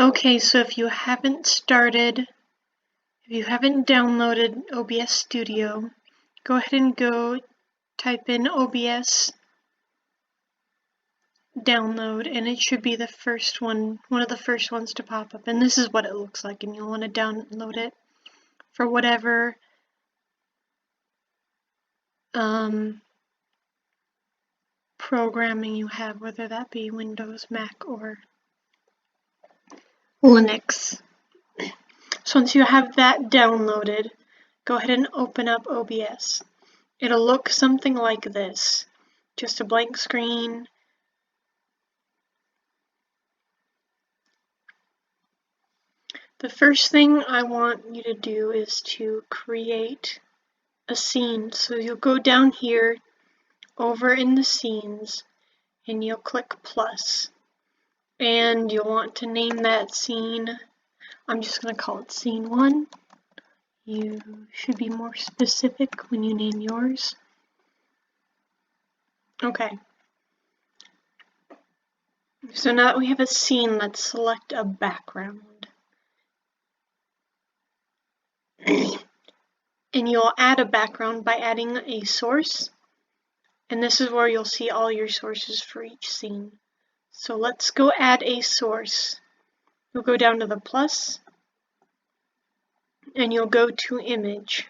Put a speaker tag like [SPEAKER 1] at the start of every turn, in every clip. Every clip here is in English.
[SPEAKER 1] Okay, so if you haven't downloaded OBS Studio, go ahead and type in OBS download, and it should be the first one of the first ones to pop up. And this is what it looks like, and you'll want to download it for whatever programming you have, whether that be Windows, Mac, or Linux. So once you have that downloaded, go ahead and open up OBS. It'll look something like this, just a blank screen. The first thing I want you to do is to create a scene. So you'll go down here over in the scenes and you'll click plus. And you'll want to name that scene. I'm just going to call it scene 1. You should be more specific when you name yours. Okay. So now that we have a scene, let's select a background. And you'll add a background by adding a source. And this is where you'll see all your sources for each scene. So let's go add a source. You'll go down to the plus, and you'll go to image.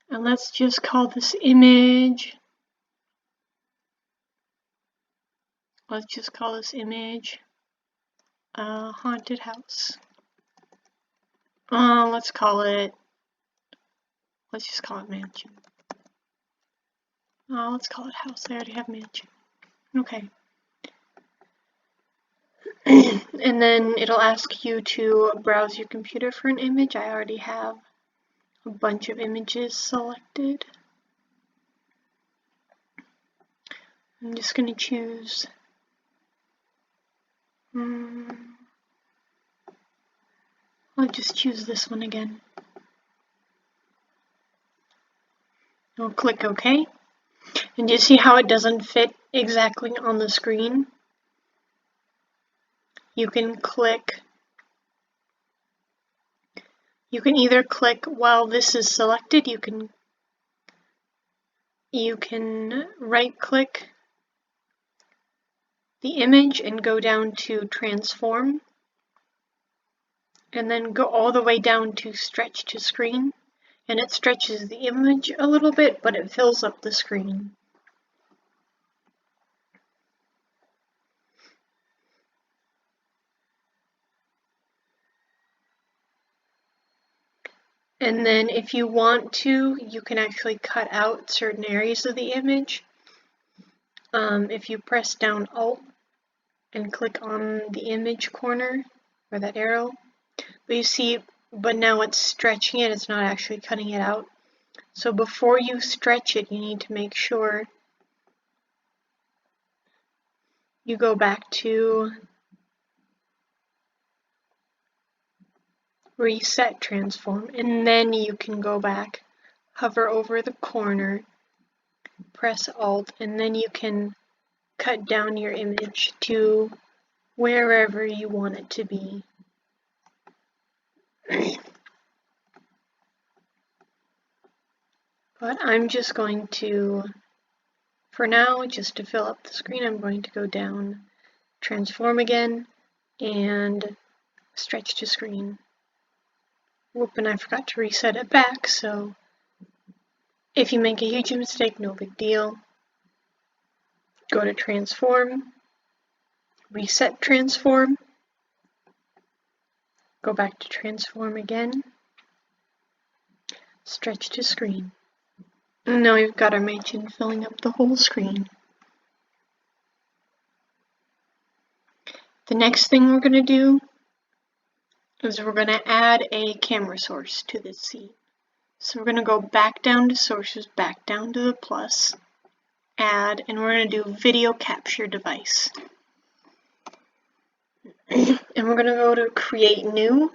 [SPEAKER 1] And let's just call this image. Let's just call this image haunted house. Let's just call it mansion. Let's call it house. I already have mansion. Okay. And then it'll ask you to browse your computer for an image. I already have a bunch of images selected. I'm just going to choose I'll just choose this one again. I'll click OK. And you see how it doesn't fit exactly on the screen? You can either click while this is selected, you can right click the image and go down to transform, and then go all the way down to stretch to screen, and it stretches the image a little bit, but it fills up the screen. And then if you want to, you can actually cut out certain areas of the image. If you press down Alt and click on the image corner, or that arrow, but now it's stretching it, it's not actually cutting it out. So before you stretch it, you need to make sure you go back to reset transform, and then you can go back, hover over the corner, press Alt, and then you can cut down your image to wherever you want it to be. But I'm just going to, for now, just to fill up the screen, I'm going to go down, transform again, and stretch to screen. Whoop, and I forgot to reset it back, so if you make a huge mistake, no big deal. Go to transform, reset transform, go back to transform again, stretch to screen. And now we've got our mansion filling up the whole screen. The next thing we're going to do is we're going to add a camera source to this scene. So we're going to go back down to sources, back down to the plus, add, and we're going to do video capture device. And we're going to go to create new.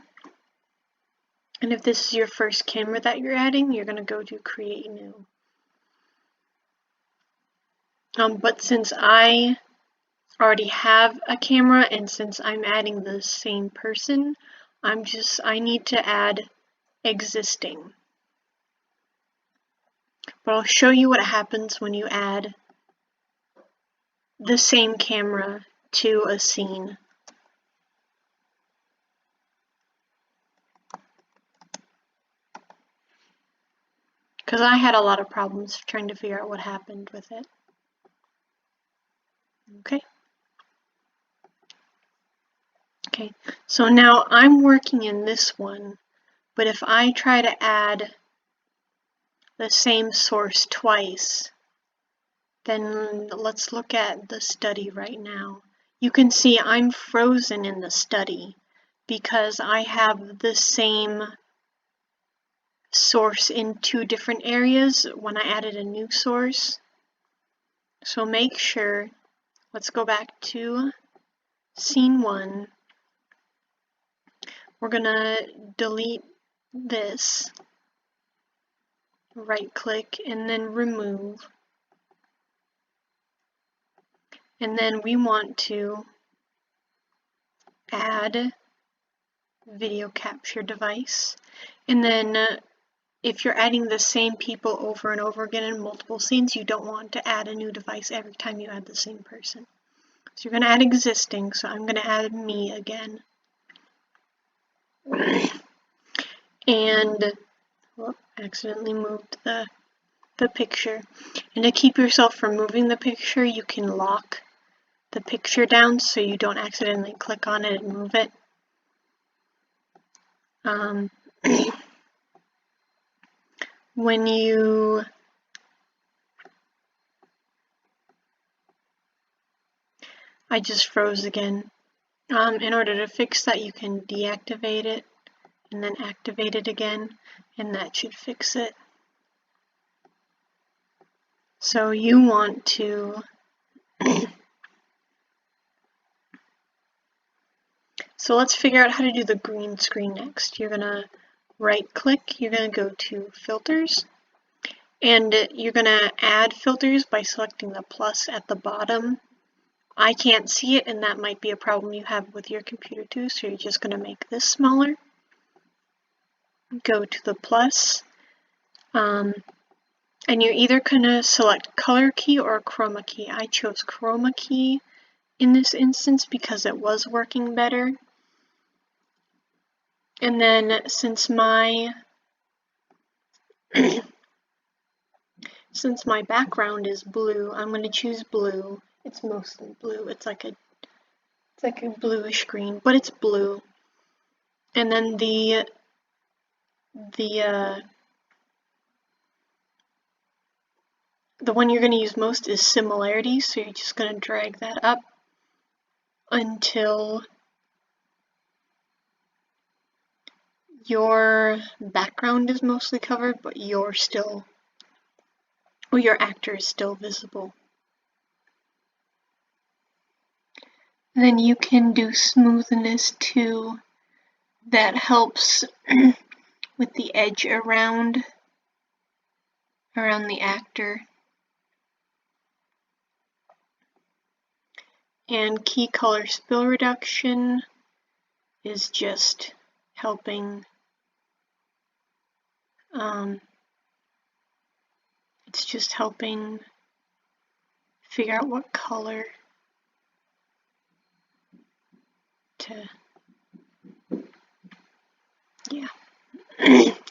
[SPEAKER 1] And if this is your first camera that you're adding, you're going to go to create new. But since I already have a camera, and since I'm adding the same person, I need to add existing. But I'll show you what happens when you add the same camera to a scene. Because I had a lot of problems trying to figure out what happened with it. Okay, so now I'm working in this one, but if I try to add the same source twice, then let's look at the study right now. You can see I'm frozen in the study because I have the same source in two different areas when I added a new source. So make sure, let's go back to scene 1. We're gonna delete this, right click, and then remove. And then we want to add video capture device. And then if you're adding the same people over and over again in multiple scenes, you don't want to add a new device every time you add the same person. So you're going to add existing, so I'm going to add me again. And accidentally moved the picture. And to keep yourself from moving the picture, you can lock the picture down so you don't accidentally click on it and move it. When you I just froze again. In order to fix that, you can deactivate it and then activate it again, and that should fix it. So you want to so let's figure out how to do the green screen next. You're gonna right click, you're gonna go to filters, and you're gonna add filters by selecting the plus at the bottom. I can't see it, and that might be a problem you have with your computer too, so you're just gonna make this smaller. Go to the plus, and you're either gonna select color key or chroma key. I chose chroma key in this instance because it was working better. And then since my background is blue, I'm going to choose blue. It's mostly blue. It's like a bluish green, but it's blue. And then the one you're going to use most is similarity, so you're just going to drag that up until your background is mostly covered, but your actor is still visible. And then you can do smoothness too. That helps with the edge around the actor. And key color spill reduction is just helping. It's just helping figure out what color to. Yeah.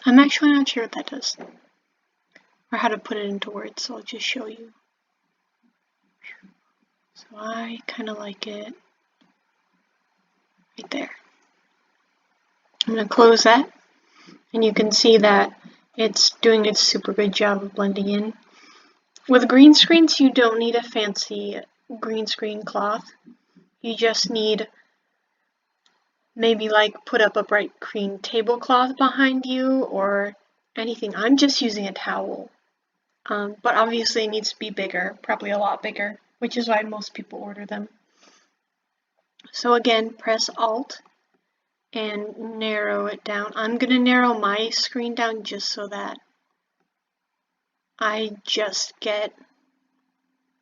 [SPEAKER 1] I'm actually not sure what that does, or how to put it into words, so I'll just show you. So I kind of like it right there. I'm going to close that, and you can see that it's doing its super good job of blending in. With green screens, you don't need a fancy green screen cloth. You just need maybe like put up a bright green tablecloth behind you or anything. I'm just using a towel, but obviously it needs to be bigger, probably a lot bigger, which is why most people order them. So again, press Alt and narrow it down. I'm going to narrow my screen down just so that I just get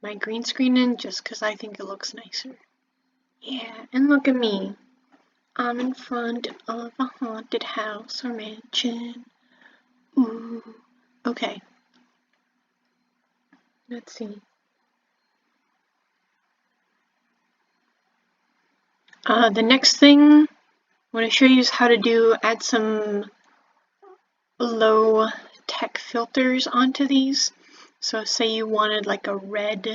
[SPEAKER 1] my green screen in just because I think it looks nicer. Yeah, and look at me. I'm in front of a haunted house or mansion. Ooh. Okay. Let's see. The next thing I want to show you is how to add some low tech filters onto these. So say you wanted like a red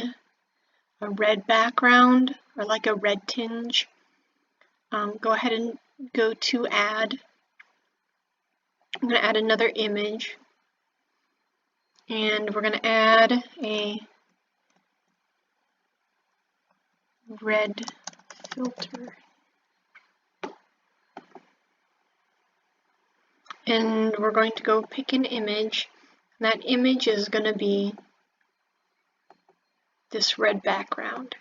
[SPEAKER 1] background or like a red tinge. Go ahead and go to add. I'm going to add another image, and we're going to add a red filter. And we're going to go pick an image. And that image is going to be this red background.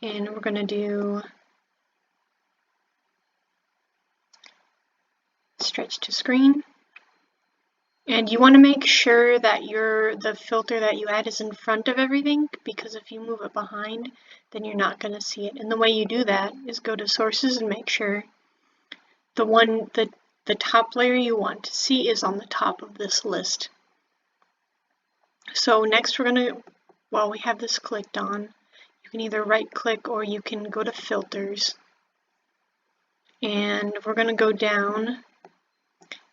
[SPEAKER 1] And we're going to do stretch to screen. And you want to make sure that the filter that you add is in front of everything, because if you move it behind, then you're not going to see it. And the way you do that is go to sources and make sure the top layer you want to see is on the top of this list. So next we're going to, while we have this clicked on, you can either right click or you can go to filters. And we're going to go down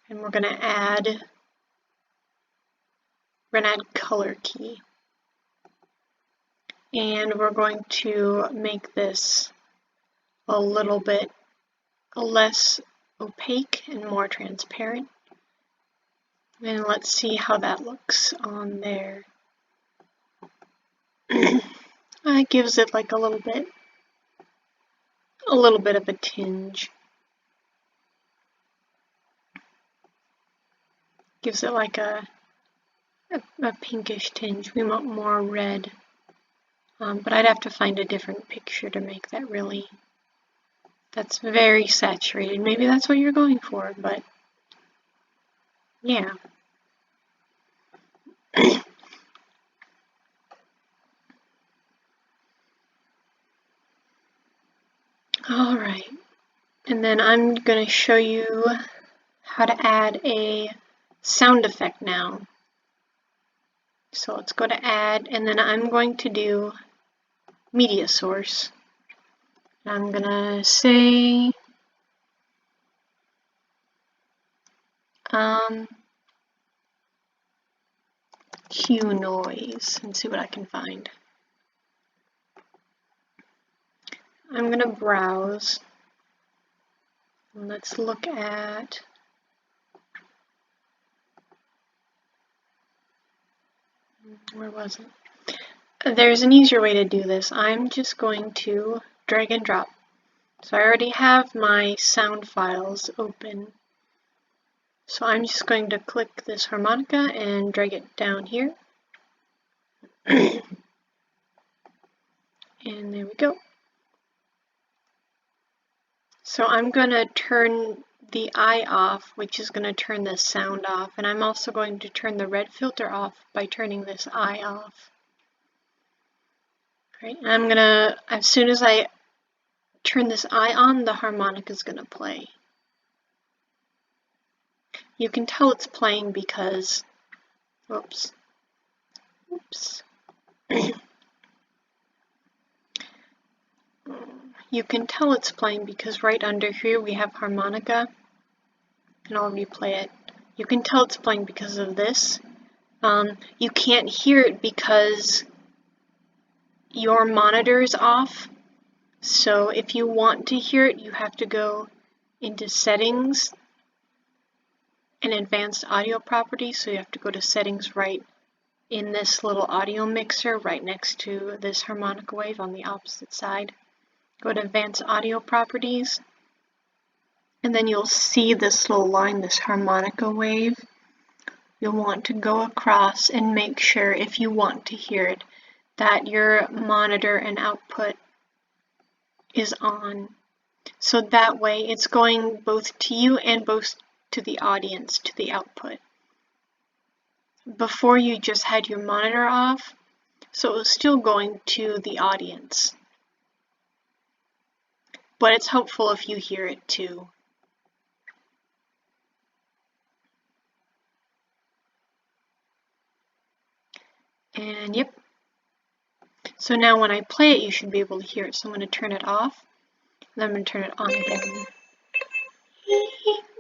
[SPEAKER 1] and we're going to add color key. And we're going to make this a little bit less opaque and more transparent. And let's see how that looks on there. It gives it like a little bit of a tinge. Gives it like a pinkish tinge. We want more red. But I'd have to find a different picture to make that really, that's very saturated. Maybe that's what you're going for, but yeah. Alright, and then I'm going to show you how to add a sound effect now. So let's go to add, and then I'm going to do media source. I'm going to say cue noise and see what I can find. I'm going to browse. Let's look at where was it? There's an easier way to do this. I'm just going to drag and drop. So I already have my sound files open. So I'm just going to click this harmonica and drag it down here. And there we go. So I'm going to turn the eye off, which is going to turn the sound off. And I'm also going to turn the red filter off by turning this eye off. Right, and I'm going to, as soon as I turn this eye on, the harmonica is going to play. You can tell it's playing because, oops. You can tell it's playing because right under here we have harmonica, and I'll replay it. You can tell it's playing because of this. You can't hear it because your monitor is off. So if you want to hear it, you have to go into settings and advanced audio properties. So you have to go to settings right in this little audio mixer right next to this harmonica wave on the opposite side. Go to advanced audio properties, and then you'll see this little line, this harmonica wave. You'll want to go across and make sure, if you want to hear it, that your monitor and output is on. So that way it's going both to you and both to the audience, to the output. before you just had your monitor off, so it was still going to the audience. But it's helpful if you hear it too. And yep. So now when I play it, you should be able to hear it. So I'm going to turn it off, and then I'm going to turn it on again.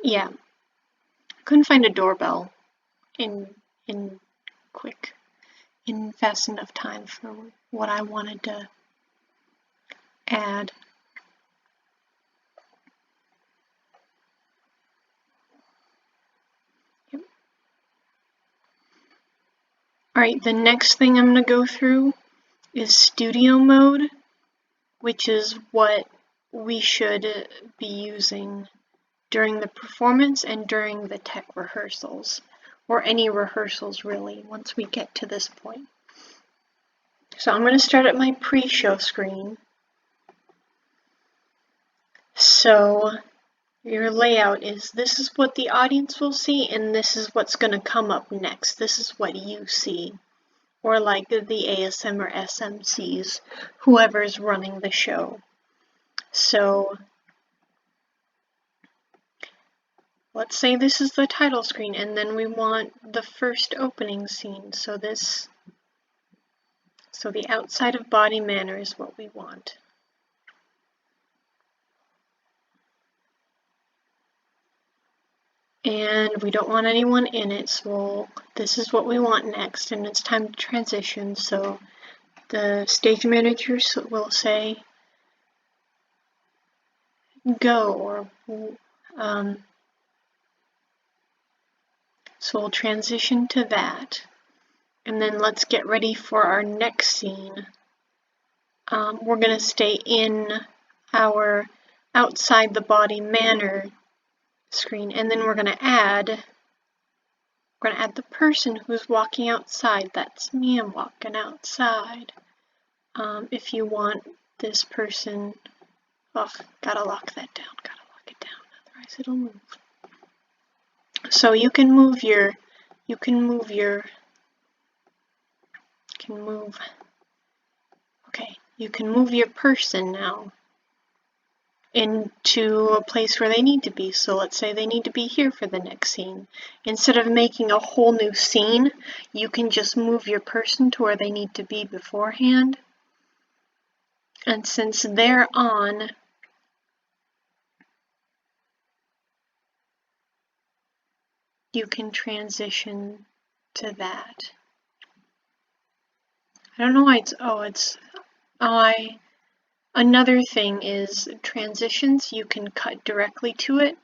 [SPEAKER 1] Yeah. Couldn't find a doorbell in fast enough time for what I wanted to add. Yep. Alright, the next thing I'm going to go through is studio mode, which is what we should be using during the performance and during the tech rehearsals, or any rehearsals really, once we get to this point. So I'm going to start at my pre-show screen. So your layout is, this is what the audience will see, and this is what's going to come up next. This is what you see, or like the ASM or SMCs, whoever's running the show. So let's say this is the title screen, and then we want the first opening scene. So the outside of body manner is what we want. And we don't want anyone in it, so this is what we want next, and it's time to transition. So the stage manager will say go, or so we'll transition to that. And then let's get ready for our next scene. We're going to stay in our outside the body manner screen, and then we're going to add the person who's walking outside. That's me, I'm walking outside. If you want this person, gotta lock that down, gotta lock it down, otherwise it'll move. So you can move your person now into a place where they need to be. So let's say they need to be here for the next scene. Instead of making a whole new scene, you can just move your person to where they need to be beforehand. And since they're on, you can transition to that. I don't know why another thing is transitions. You can cut directly to it,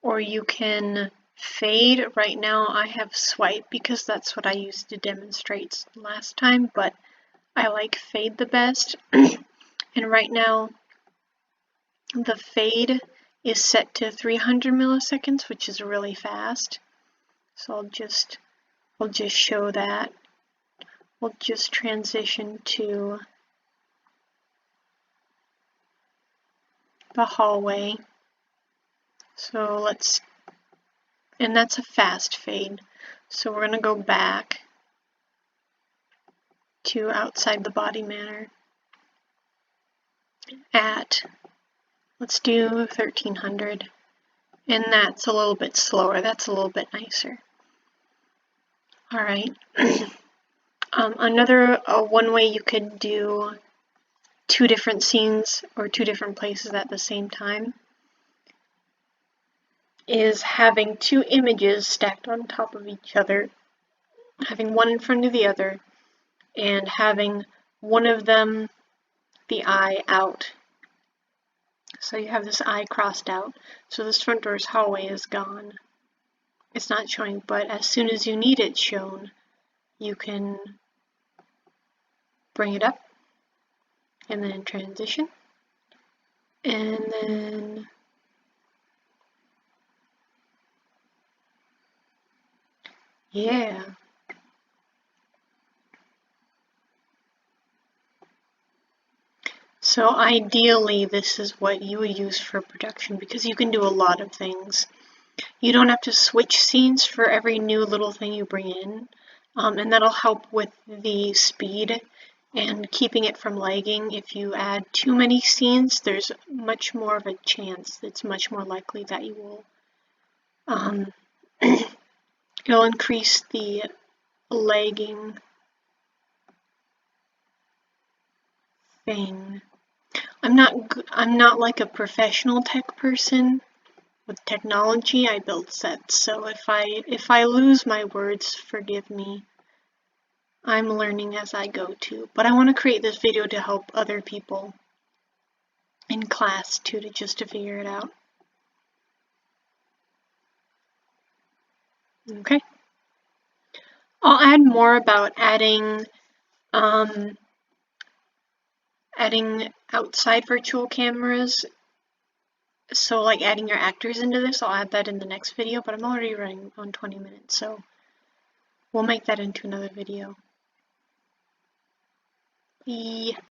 [SPEAKER 1] or you can fade. Right now I have swipe because that's what I used to demonstrate last time, but I like fade the best. And right now the fade is set to 300 milliseconds, which is really fast. So I'll just show that. We'll just transition to the hallway. So and that's a fast fade. So we're going to go back to outside the body manner at, let's do 1300. And that's a little bit slower. That's a little bit nicer. All right. One way you could do two different scenes or two different places at the same time is having two images stacked on top of each other, having one in front of the other, and having one of them the eye out. So you have this eye crossed out. So this front door's hallway is gone. It's not showing, but as soon as you need it shown, you can bring it up and then transition. And then yeah. So ideally, this is what you would use for production because you can do a lot of things. You don't have to switch scenes for every new little thing you bring in, and that'll help with the speed and keeping it from lagging. If you add too many scenes, there's much more of a chance, it's much more likely that you will, it'll increase the lagging thing. I'm not like a professional tech person. With technology, I build sets, so if I lose my words, forgive me. I'm learning as I go too, but I want to create this video to help other people in class too, to figure it out. Okay. I'll add more about adding outside virtual cameras. So like adding your actors into this, I'll add that in the next video, but I'm already running on 20 minutes, so we'll make that into another video. Bye.